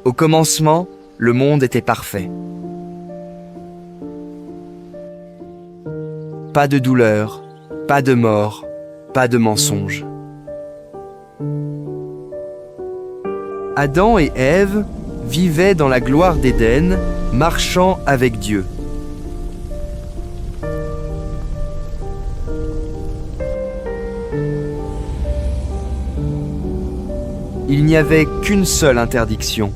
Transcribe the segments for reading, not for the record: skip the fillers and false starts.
Au commencement, le monde était parfait. Pas de douleur, pas de mort, pas de mensonge. Adam et Ève vivaient dans la gloire d'Éden, marchant avec Dieu. Il n'y avait qu'une seule interdiction.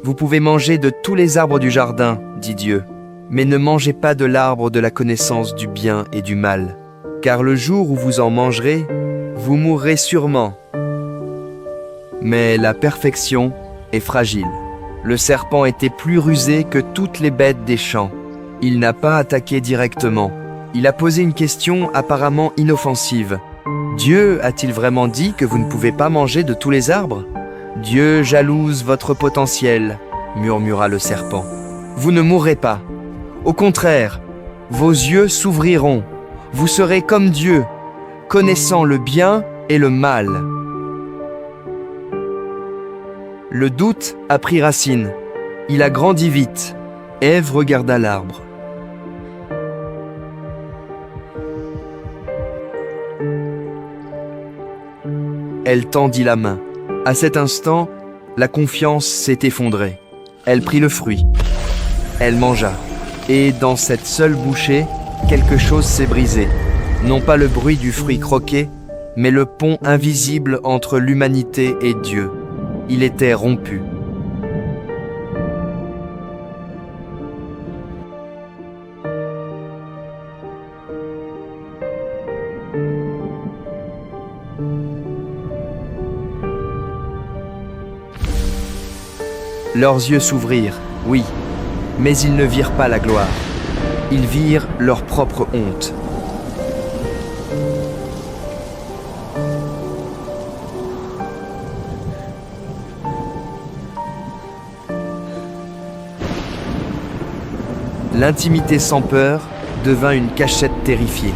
Vous pouvez manger de tous les arbres du jardin, dit Dieu, mais ne mangez pas de l'arbre de la connaissance du bien et du mal, car le jour où vous en mangerez, vous mourrez sûrement. Mais la perfection est fragile. Le serpent était plus rusé que toutes les bêtes des champs. Il n'a pas attaqué directement. Il a posé une question apparemment inoffensive. Dieu a-t-il vraiment dit que vous ne pouvez pas manger de tous les arbres ? Dieu jalouse votre potentiel, murmura le serpent. Vous ne mourrez pas. Au contraire, vos yeux s'ouvriront. Vous serez comme Dieu, connaissant le bien et le mal. Le doute a pris racine. Il a grandi vite. Ève regarda l'arbre. Elle tendit la main. À cet instant, la confiance s'est effondrée. Elle prit le fruit. Elle mangea. Et dans cette seule bouchée, quelque chose s'est brisé. Non pas le bruit du fruit croqué, mais le pont invisible entre l'humanité et Dieu. Il était rompu. Leurs yeux s'ouvrirent, oui, mais ils ne virent pas la gloire. Ils virent leur propre honte. L'intimité sans peur devint une cachette terrifiée.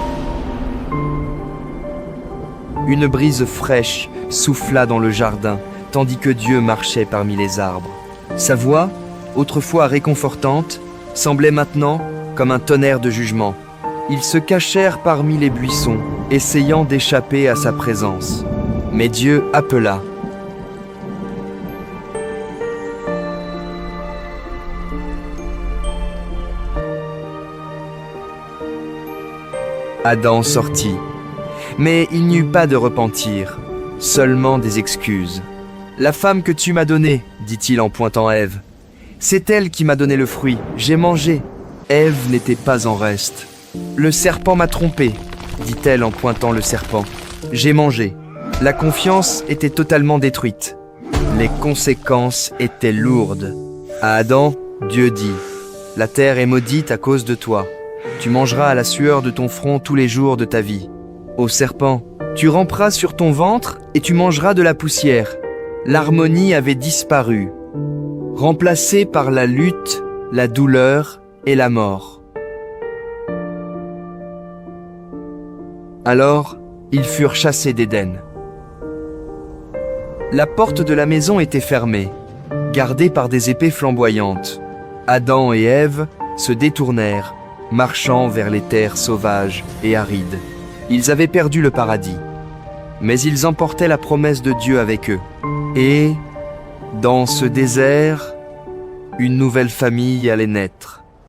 Une brise fraîche souffla dans le jardin, tandis que Dieu marchait parmi les arbres. Sa voix, autrefois réconfortante, semblait maintenant comme un tonnerre de jugement. Ils se cachèrent parmi les buissons, essayant d'échapper à sa présence. Mais Dieu appela. Adam sortit, mais il n'y eut pas de repentir, seulement des excuses. « La femme que tu m'as donnée, dit-il en pointant Ève. C'est elle qui m'a donné le fruit, j'ai mangé. Ève n'était pas en reste. Le serpent m'a trompé, dit-elle en pointant le serpent. J'ai mangé. La confiance était totalement détruite. Les conséquences étaient lourdes. À Adam, Dieu dit, « La terre est maudite à cause de toi. Tu mangeras à la sueur de ton front tous les jours de ta vie. Au serpent, tu ramperas sur ton ventre et tu mangeras de la poussière. » L'harmonie avait disparu, remplacée par la lutte, la douleur et la mort. Alors, ils furent chassés d'Éden. La porte de la maison était fermée, gardée par des épées flamboyantes. Adam et Ève se détournèrent, marchant vers les terres sauvages et arides. Ils avaient perdu le paradis, mais ils emportaient la promesse de Dieu avec eux. Et, dans ce désert, une nouvelle famille allait naître.